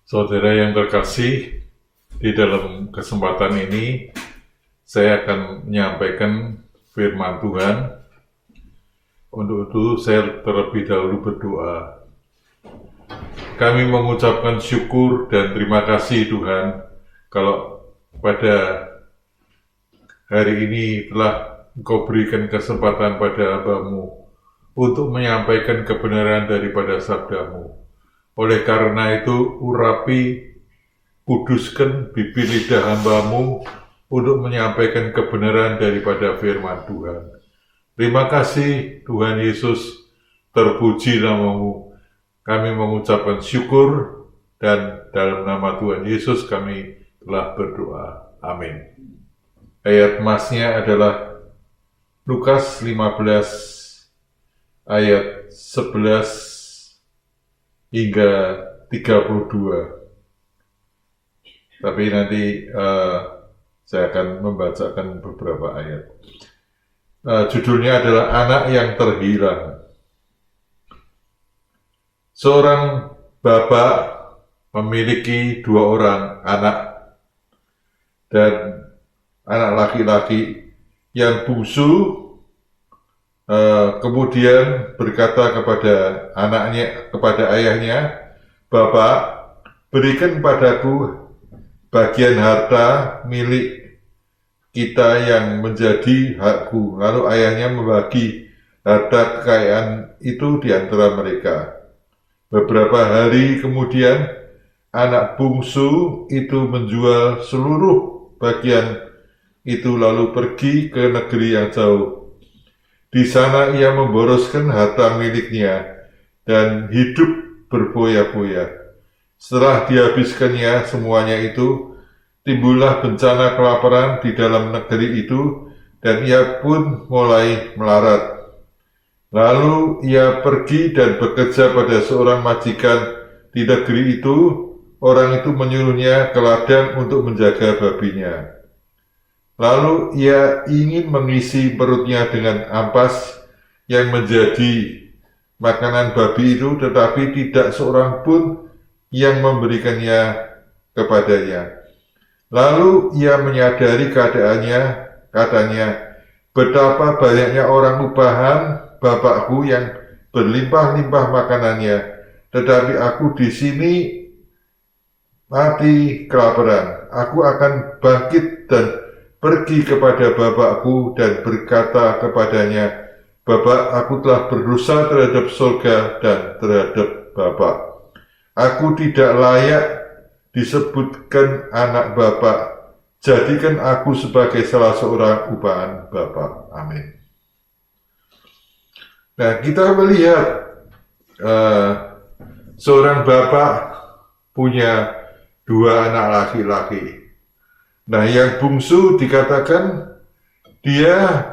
Saudara yang terkasih, di dalam kesempatan ini saya akan menyampaikan firman Tuhan. Untuk itu saya terlebih dahulu berdoa. Kami mengucapkan syukur dan terima kasih Tuhan, kalau pada hari ini telah Engkau berikan kesempatan pada hamba-Mu untuk menyampaikan kebenaran daripada sabda-Mu. Oleh karena itu, urapi, kuduskan bibir lidah hamba-Mu untuk menyampaikan kebenaran daripada firman Tuhan. Terima kasih Tuhan Yesus, terpuji nama-Mu. Kami mengucapkan syukur dan dalam nama Tuhan Yesus kami telah berdoa. Amin. Ayat masnya adalah Lukas 15 ayat 11 hingga 32. Tapi nanti saya akan membacakan beberapa ayat. Judulnya adalah Anak yang Terhilang. Seorang bapak memiliki 2 orang anak, dan anak laki-laki yang bungsu kemudian berkata kepada ayahnya, "Bapak, berikan padaku bagian harta milik kita yang menjadi hakku." Lalu ayahnya membagi harta kekayaan itu di antara mereka. Beberapa hari kemudian, anak bungsu itu menjual seluruh bagian itu lalu pergi ke negeri yang jauh. Di sana ia memboroskan harta miliknya dan hidup berfoya-foya. Setelah dihabiskannya semuanya itu, timbullah bencana kelaparan di dalam negeri itu, dan ia pun mulai melarat. Lalu ia pergi dan bekerja pada seorang majikan di negeri itu. Orang itu menyuruhnya ke ladang untuk menjaga babinya. Lalu ia ingin mengisi perutnya dengan ampas yang menjadi makanan babi itu, tetapi tidak seorang pun yang memberikannya kepadanya. Lalu ia menyadari keadaannya, katanya, "Betapa banyaknya orang upahan bapakku yang berlimpah-limpah makanannya, tetapi aku di sini mati kelaparan. Aku akan bangkit dan pergi kepada bapakku dan berkata kepadanya, Bapak, aku telah berdosa terhadap surga dan terhadap Bapak. Aku tidak layak disebutkan anak Bapak. Jadikan aku sebagai salah seorang upahan Bapak." Amin. Nah, kita melihat seorang bapak punya 2 anak laki-laki. Nah, yang bungsu dikatakan dia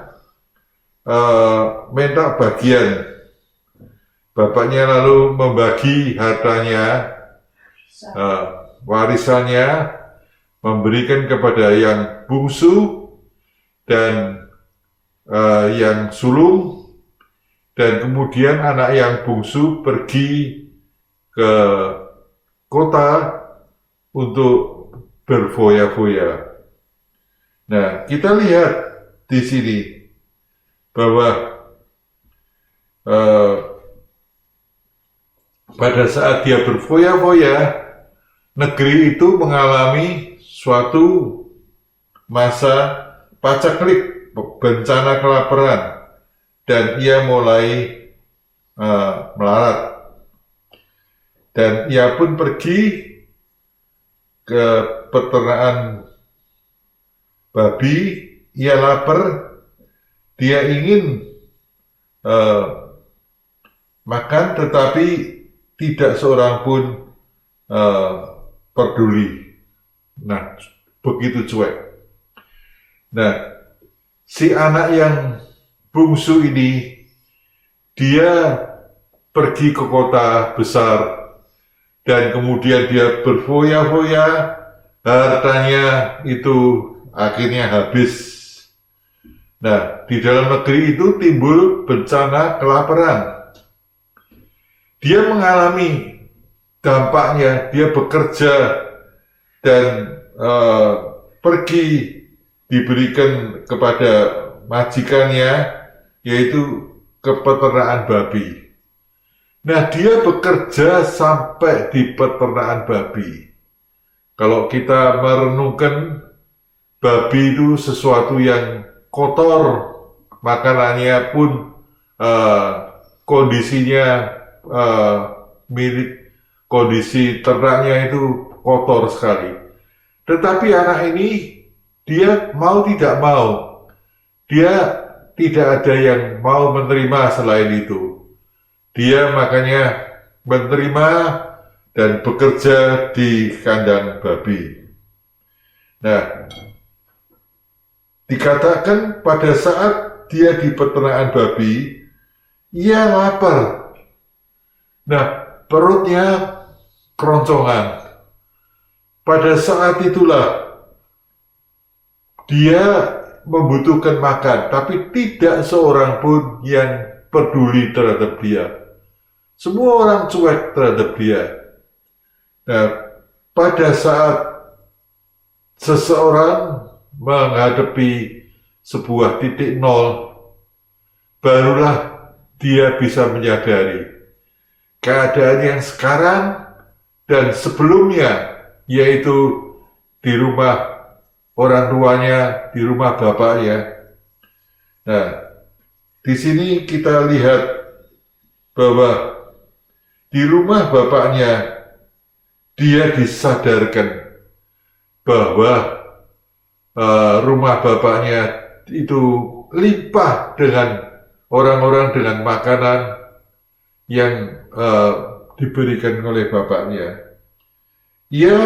minta bagian. Bapaknya lalu membagi hartanya, warisannya, memberikan kepada yang bungsu dan yang sulung, dan kemudian anak yang bungsu pergi ke kota untuk berfoya-foya. Nah, kita lihat di sini bahwa pada saat dia berfoya-foya, negeri itu mengalami suatu masa paceklik, bencana kelaparan, dan ia mulai melarat. Dan ia pun pergi ke peternakan babi. Ia lapar, dia ingin makan, tetapi tidak seorang pun peduli. Nah, begitu cuek. Nah, si anak yang bungsu ini, dia pergi ke kota besar, dan kemudian dia berfoya-foya, hartanya itu akhirnya habis. Nah, di dalam negeri itu timbul bencana kelaparan. Dia mengalami dampaknya dia bekerja dan pergi diberikan kepada majikannya, yaitu ke peternakan babi. Nah, dia bekerja sampai di peternakan babi. Kalau kita merenungkan, babi itu sesuatu yang kotor, makanannya pun kondisinya mirip kondisi ternaknya itu kotor sekali. Tetapi anak ini, dia mau tidak mau, dia tidak ada yang mau menerima selain itu. Dia makanya menerima dan bekerja di kandang babi. Nah, dikatakan pada saat dia di peternakan babi, ia lapar. Nah, perutnya keroncongan. Pada saat itulah dia membutuhkan makan, tapi tidak seorang pun yang peduli terhadap dia. Semua orang cuek terhadap dia. Nah, pada saat seseorang menghadapi sebuah titik nol, barulah dia bisa menyadari keadaan yang sekarang dan sebelumnya, yaitu di rumah orang tuanya, di rumah bapaknya. Nah, di sini kita lihat bahwa di rumah bapaknya dia disadarkan bahwa rumah bapaknya itu limpah dengan orang-orang dengan makanan yang diberikan oleh bapaknya. Ia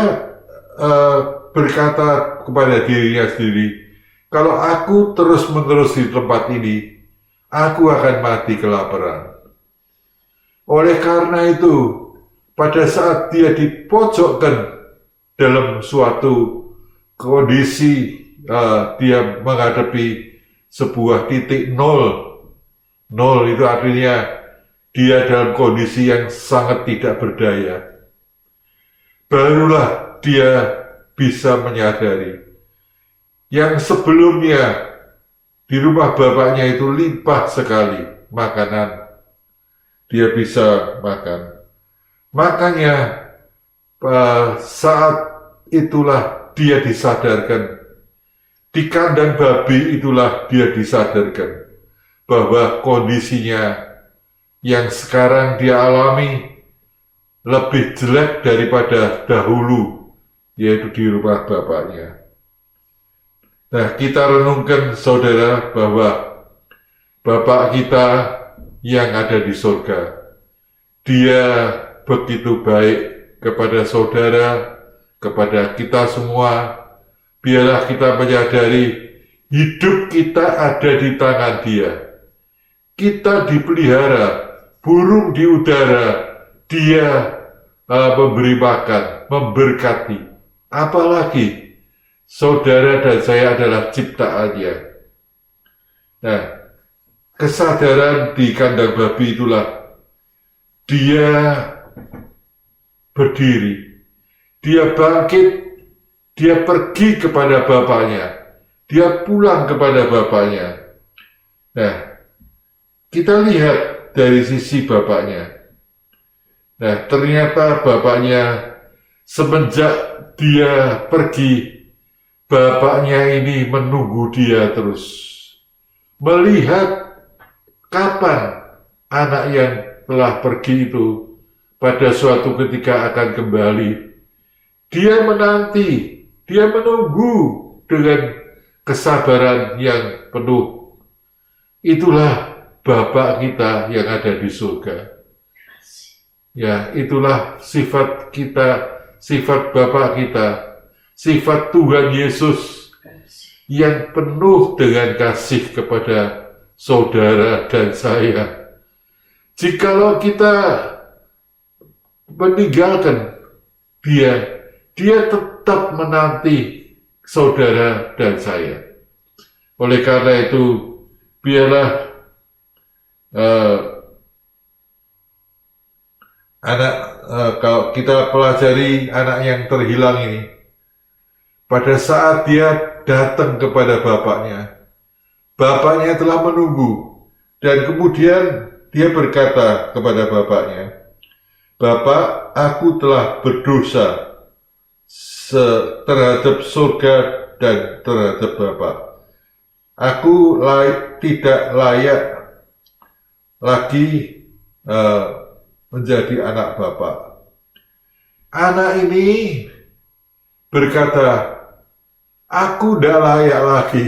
berkata kepada dirinya sendiri, kalau aku terus-menerus di tempat ini, aku akan mati kelaparan. Oleh karena itu, pada saat dia dipojokkan dalam suatu kondisi, dia menghadapi sebuah titik nol. Nol itu artinya dia dalam kondisi yang sangat tidak berdaya. Barulah dia bisa menyadari yang sebelumnya di rumah bapaknya itu limpah sekali makanan, dia bisa makan. Makanya saat itulah dia disadarkan, di kandang babi itulah dia disadarkan bahwa kondisinya yang sekarang dia alami lebih jelek daripada dahulu, yaitu di rumah bapaknya. Nah, kita renungkan saudara bahwa Bapak kita yang ada di surga, Dia begitu baik kepada saudara, kepada kita semua. Biarlah kita menyadari hidup kita ada di tangan Dia. Kita dipelihara, burung di udara, Dia memberi makan, memberkati. Apalagi saudara dan saya adalah ciptaannya. Nah, kesadaran di kandang babi itulah dia berdiri, dia bangkit, dia pergi kepada bapaknya, dia pulang kepada bapaknya. Nah, kita lihat dari sisi bapaknya. Nah, ternyata bapaknya semenjak dia pergi, bapaknya ini menunggu dia terus, melihat kapan anak yang telah pergi itu pada suatu ketika akan kembali. Dia menanti, dia menunggu dengan kesabaran yang penuh. Itulah Bapa kita yang ada di surga. Ya, itulah sifat kita, sifat Bapa kita, sifat Tuhan Yesus yang penuh dengan kasih kepada saudara dan saya. Jikalau kita meninggalkan dia tetap menanti saudara dan saya. Oleh karena itu, biarlah kalau kita pelajari anak yang terhilang ini, pada saat dia datang kepada bapaknya telah menunggu, dan kemudian dia berkata kepada bapaknya, "Bapak, aku telah berdosa terhadap surga dan terhadap Bapak. Aku tidak layak lagi menjadi anak Bapak." Anak ini berkata, "Aku tidak layak lagi.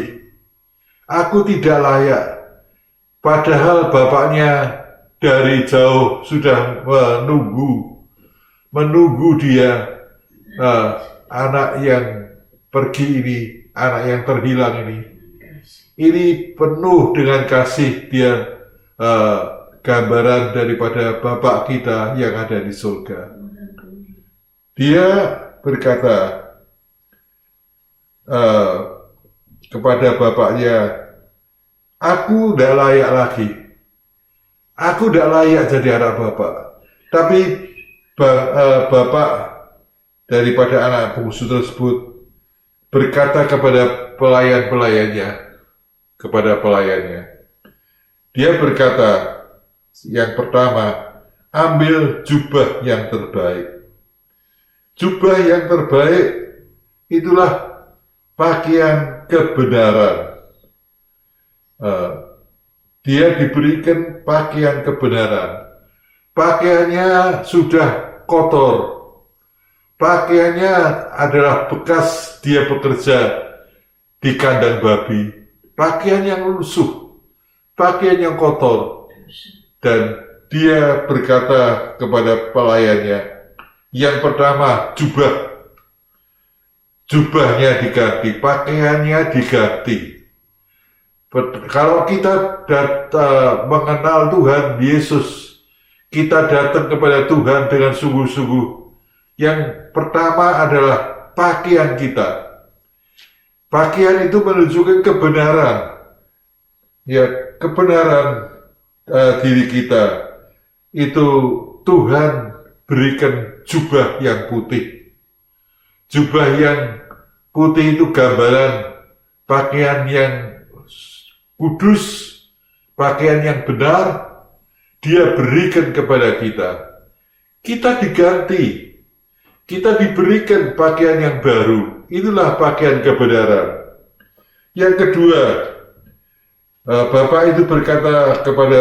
Aku tidak layak." Padahal bapaknya dari jauh sudah menunggu dia, anak yang pergi ini, anak yang terhilang ini. Ini penuh dengan kasih, dia gambaran daripada Bapa kita yang ada di surga. Dia berkata kepada bapaknya, "Aku tidak layak lagi. Aku tidak layak jadi anak Bapak." Tapi bapak daripada anak bungsu tersebut berkata kepada pelayannya, dia berkata, yang pertama, "Ambil jubah yang terbaik." Jubah yang terbaik itulah pakaian kebenaran. Dia diberikan pakaian kebenaran. Pakaiannya sudah kotor. Pakaiannya adalah bekas dia bekerja di kandang babi. Pakaian yang lusuh. Pakaian yang kotor. Dan dia berkata kepada pelayannya, yang pertama, jubahnya diganti, pakaiannya diganti. Kalau kita mengenal Tuhan Yesus, kita datang kepada Tuhan dengan sungguh-sungguh. Yang pertama adalah pakaian kita. Pakaian itu menunjukkan kebenaran. Ya, kebenaran diri kita. Itu Tuhan berikan jubah yang putih. Jubah yang putih itu gambaran pakaian yang kudus, pakaian yang benar, dia berikan kepada kita. Kita diganti, kita diberikan pakaian yang baru. Itulah pakaian kebenaran. Yang kedua, Bapak itu berkata kepada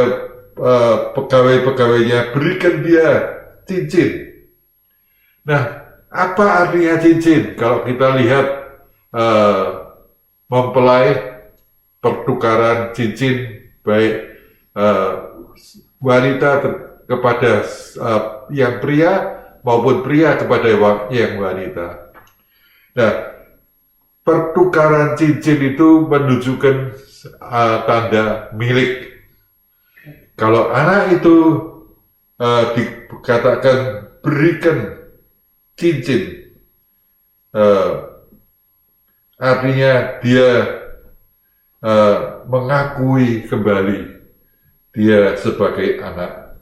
pegawai-pegawainya, berikan dia cincin. Nah, apa artinya cincin? Kalau kita lihat mempelai pertukaran cincin, baik wanita kepada yang pria maupun pria kepada yang wanita. Nah, pertukaran cincin itu menunjukkan tanda milik. Kalau anak itu dikatakan berikan cincin, artinya dia mengakui kembali dia sebagai anak.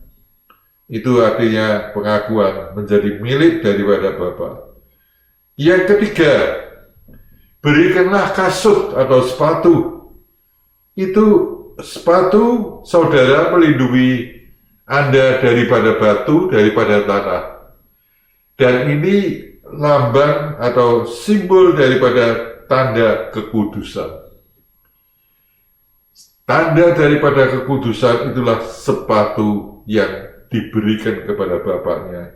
Itu artinya pengakuan menjadi milik daripada Bapa. Yang ketiga, berikanlah kasut atau sepatu. Itu sepatu, saudara, melindungi Anda daripada batu, daripada tanah. Dan ini lambang atau simbol daripada tanda kekudusan. Tanda daripada kekudusan itulah sepatu yang diberikan kepada bapaknya.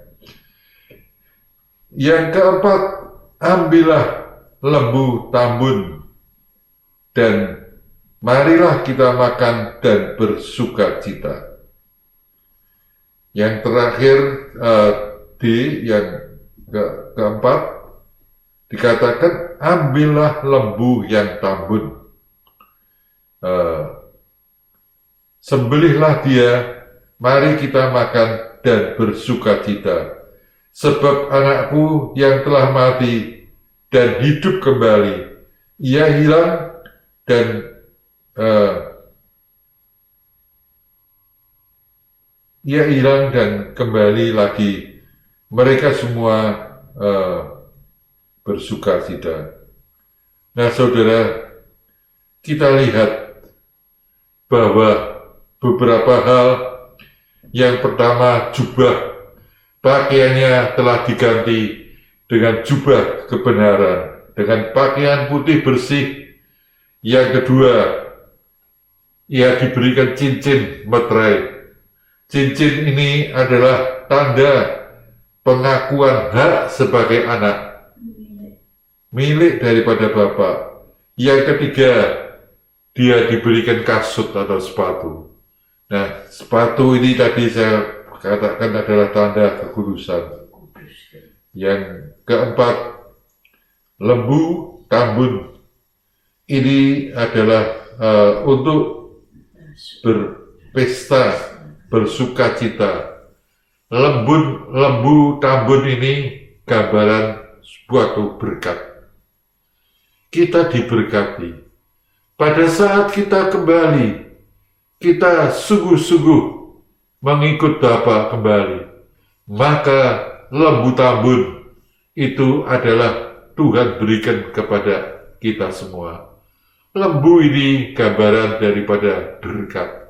Yang keempat, ambillah lembu tambun dan marilah kita makan dan bersukacita. Yang terakhir, yang keempat, dikatakan ambillah lembu yang tambun. Sembelihlah dia, mari kita makan dan bersukacita. Sebab anakku yang telah mati dan hidup kembali, ia hilang dan kembali lagi mereka semua bersukacita. Nah, saudara, kita lihat bahwa beberapa hal, yang pertama, jubah pakaiannya telah diganti dengan jubah kebenaran, dengan pakaian putih bersih. Yang kedua, ia diberikan cincin meterai. Cincin ini adalah tanda pengakuan hak sebagai anak, milik daripada Bapa. Yang ketiga, dia diberikan kasut atau sepatu. Nah, sepatu ini tadi saya katakan adalah tanda kekudusan. Yang keempat, lembu tambun. Ini adalah untuk berpesta, bersukacita. Lembu tambun ini gambaran suatu berkat. Kita diberkati. Pada saat kita kembali, kita sungguh-sungguh mengikut Bapa kembali, maka lembu tambun itu adalah Tuhan berikan kepada kita semua. Lembu ini gambaran daripada berkat.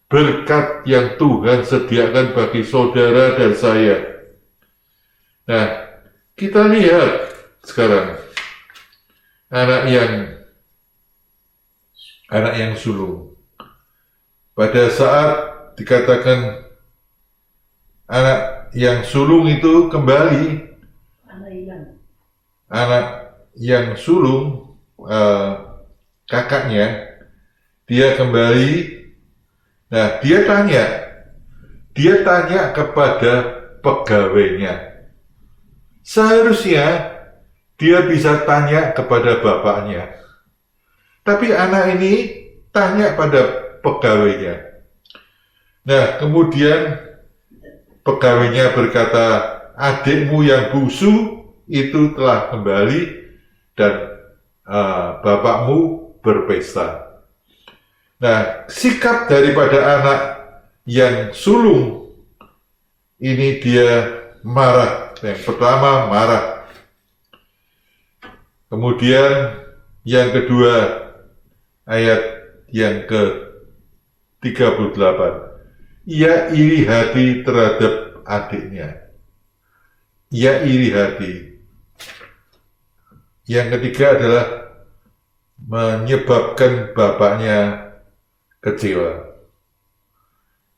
Berkat yang Tuhan sediakan bagi saudara dan saya. Nah, kita lihat sekarang anak yang sulung. Pada saat dikatakan anak yang sulung itu kembali, anak yang sulung kakaknya, dia kembali. Nah, dia tanya kepada pegawainya. Seharusnya dia bisa tanya kepada bapaknya, tapi anak ini tanya pada pegawainya. Nah, kemudian pegawainya berkata, adikmu yang bungsu itu telah kembali dan bapakmu berpesta. Nah, sikap daripada anak yang sulung ini, dia marah. Yang pertama, marah. Kemudian yang kedua, ayat yang ke-38, ia iri hati terhadap adiknya. Ia iri hati. Yang ketiga adalah menyebabkan bapaknya kecewa.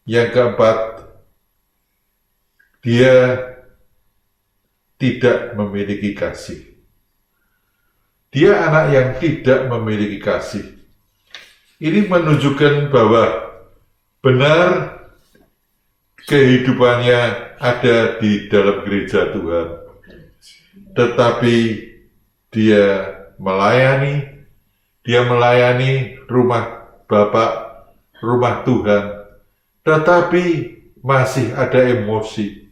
Yang keempat, dia tidak memiliki kasih. Dia anak yang tidak memiliki kasih. Ini menunjukkan bahwa benar kehidupannya ada di dalam gereja Tuhan, tetapi dia melayani rumah Bapak, rumah Tuhan, tetapi masih ada emosi,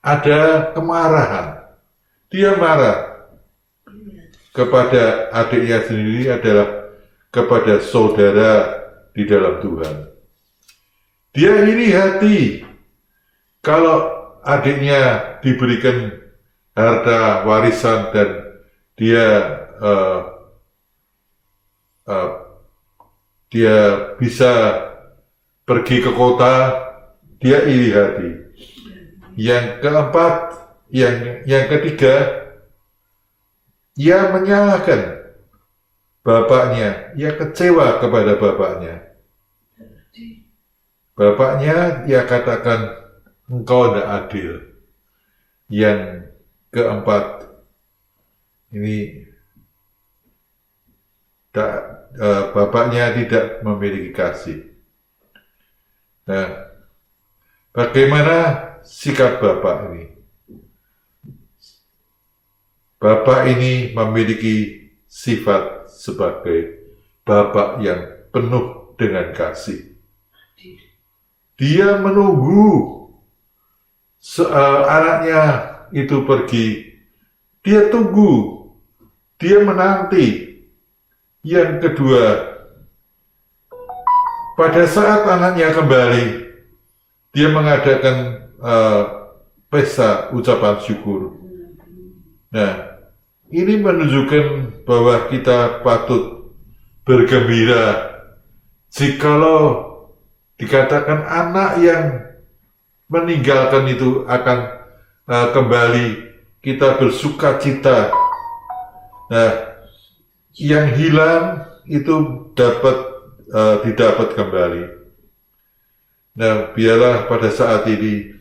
ada kemarahan. Dia marah kepada adiknya sendiri, adalah kepada saudara di dalam Tuhan. Dia iri hati kalau adiknya diberikan harta warisan dan dia bisa pergi ke kota. Dia iri hati. Yang keempat, yang ketiga, ia menyalahkan bapaknya. Ia kecewa kepada bapaknya. Bapaknya, ia katakan, engkau tidak adil. Yang keempat, ini bapaknya tidak memiliki kasih. Nah, bagaimana sikap bapak ini? Bapak ini memiliki sifat sebagai bapak yang penuh dengan kasih. Dia menunggu anaknya itu pergi. Dia tunggu. Dia menanti. Yang kedua, pada saat anaknya kembali, dia mengadakan pesta ucapan syukur. Nah, ini menunjukkan bahwa kita patut bergembira jikalau dikatakan anak yang meninggalkan itu akan kembali, kita bersuka cita. Nah, yang hilang itu dapat didapat kembali. Nah, biarlah pada saat ini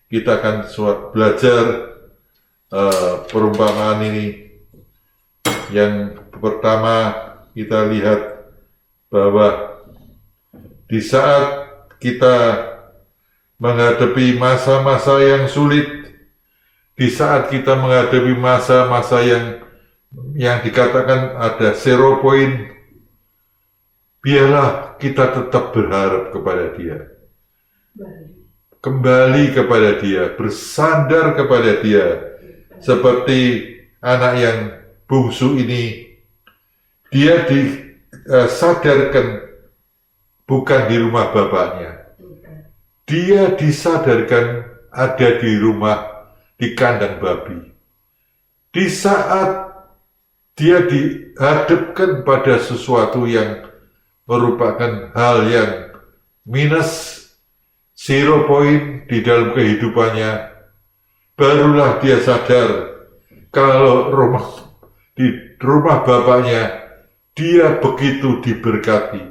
kita akan belajar perumpamaan ini. Yang pertama, kita lihat bahwa di saat kita menghadapi masa-masa yang sulit, di saat kita menghadapi masa-masa yang dikatakan ada 0 point, biarlah kita tetap berharap kepada Dia. Kembali kepada Dia, bersandar kepada Dia. Seperti anak yang bungsu ini, dia disadarkan bukan di rumah bapaknya. Dia disadarkan ada di rumah, di kandang babi. Di saat dia dihadapkan pada sesuatu yang merupakan hal yang minus, 0 point di dalam kehidupannya, barulah dia sadar kalau di rumah bapaknya dia begitu diberkati,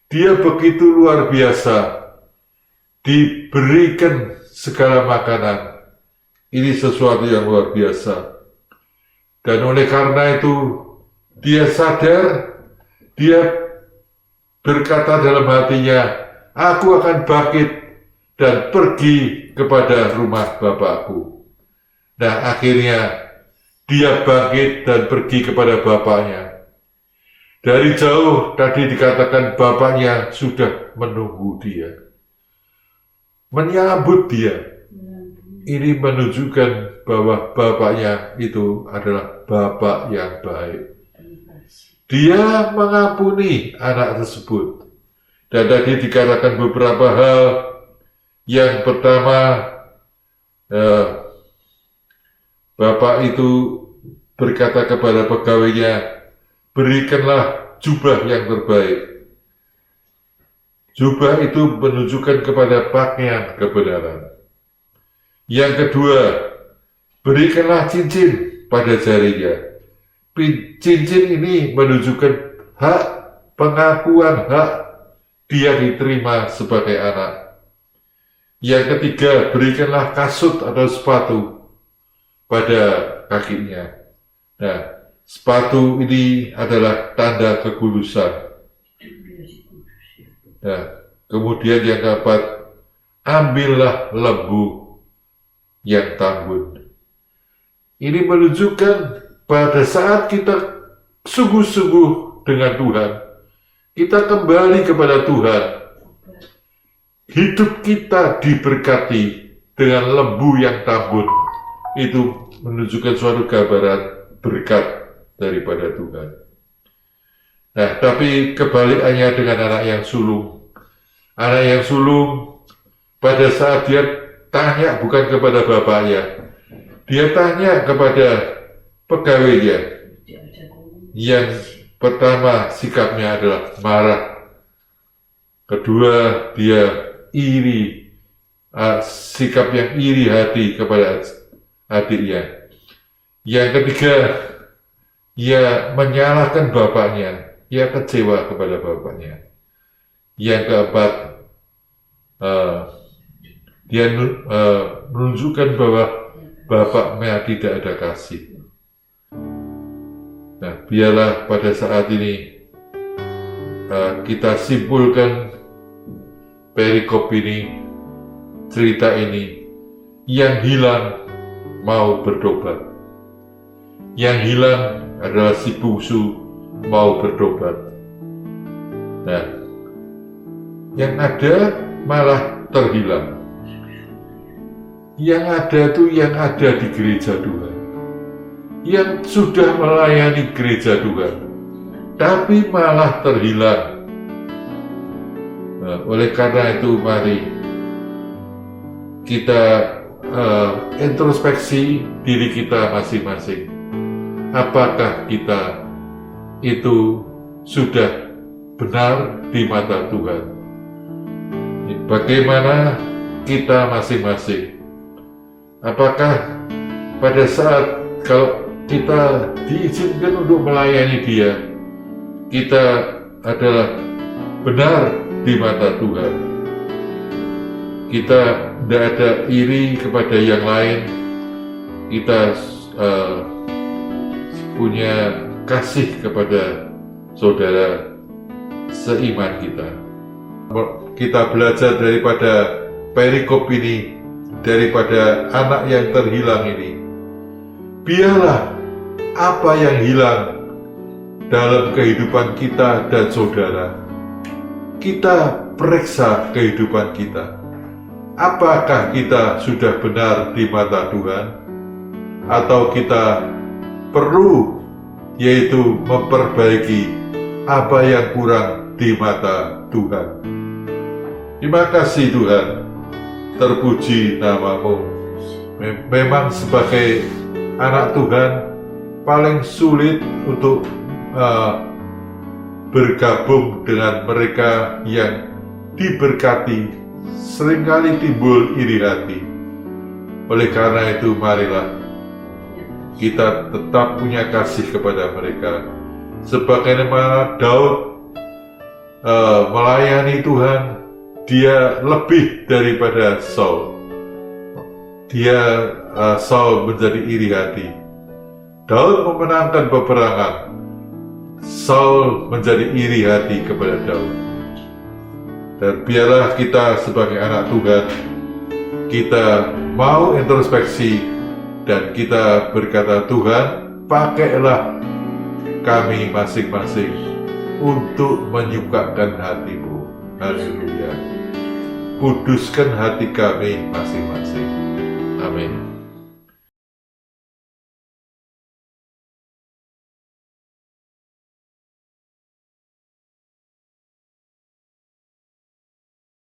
dia begitu luar biasa, diberikan segala makanan. Ini sesuatu yang luar biasa. Dan oleh karena itu, dia sadar, dia berkata dalam hatinya, aku akan bangkit dan pergi kepada rumah bapakku. Nah, akhirnya dia bangkit dan pergi kepada bapaknya. Dari jauh tadi dikatakan bapaknya sudah menunggu dia, menyambut dia. Ini menunjukkan bahwa bapaknya itu adalah bapak yang baik. Dia mengampuni anak tersebut. Dan tadi dikatakan beberapa hal. Yang pertama, bapak itu berkata kepada pegawainya, berikanlah jubah yang terbaik. Jubah itu menunjukkan kepada pakaian kebenaran. Yang kedua, berikanlah cincin pada jarinya. Cincin ini menunjukkan hak, pengakuan hak dia diterima sebagai anak. Yang ketiga, berikanlah kasut atau sepatu pada kakinya. Nah, sepatu ini adalah tanda kekudusan. Nah, kemudian yang keempat, ambillah lembu yang tambun. Ini menunjukkan pada saat kita sungguh-sungguh dengan Tuhan, kita kembali kepada Tuhan, hidup kita diberkati dengan lembu yang tambun. Itu menunjukkan suatu gambaran berkat daripada Tuhan. Nah, tapi kebalikannya dengan anak yang sulung. Anak yang sulung, pada saat dia tanya bukan kepada bapaknya, dia tanya kepada pegawainya. Yang pertama sikapnya adalah marah. Kedua, dia iri, sikap yang iri hati kepada adiknya. Yang ketiga, ia menyalahkan bapaknya, ia kecewa kepada bapaknya. Yang keempat, dia menunjukkan bahwa bapaknya tidak ada kasih. Nah, biarlah pada saat ini kita simpulkan perikop ini, cerita ini. Yang hilang mau bertobat. Yang hilang adalah si bungsu mau bertobat. Nah, yang ada malah terhilang. Yang ada itu yang ada di gereja Tuhan, yang sudah melayani gereja Tuhan, tapi malah terhilang. Nah, oleh karena itu mari kita introspeksi diri kita masing-masing. Apakah kita itu sudah benar di mata Tuhan? Bagaimana kita masing-masing? Apakah pada saat kalau kita diizinkan untuk melayani Dia, kita adalah benar di mata Tuhan? Kita tidak ada iri kepada yang lain. Kita punya kasih kepada saudara seiman kita. Kita belajar daripada perikop ini, daripada anak yang terhilang ini. Biarlah apa yang hilang dalam kehidupan kita dan saudara, kita periksa kehidupan kita. Apakah kita sudah benar di mata Tuhan? Atau kita perlu yaitu memperbaiki apa yang kurang di mata Tuhan? Terima kasih Tuhan, terpuji nama-Mu. Memang sebagai anak Tuhan paling sulit untuk bergabung dengan mereka yang diberkati. Seringkali timbul iri hati. Oleh karena itu, marilah kita tetap punya kasih kepada mereka. Sebagaimana Daud melayani Tuhan, dia lebih daripada Saul. Saul menjadi iri hati. Daud memenangkan peperangan. Saul menjadi iri hati kepada Daud. Dan biarlah kita sebagai anak Tuhan, kita mau introspeksi dan kita berkata, Tuhan, pakailah kami masing-masing untuk menyukakan hati-Mu. Haleluya. Kuduskan hati kami masing-masing. Amin.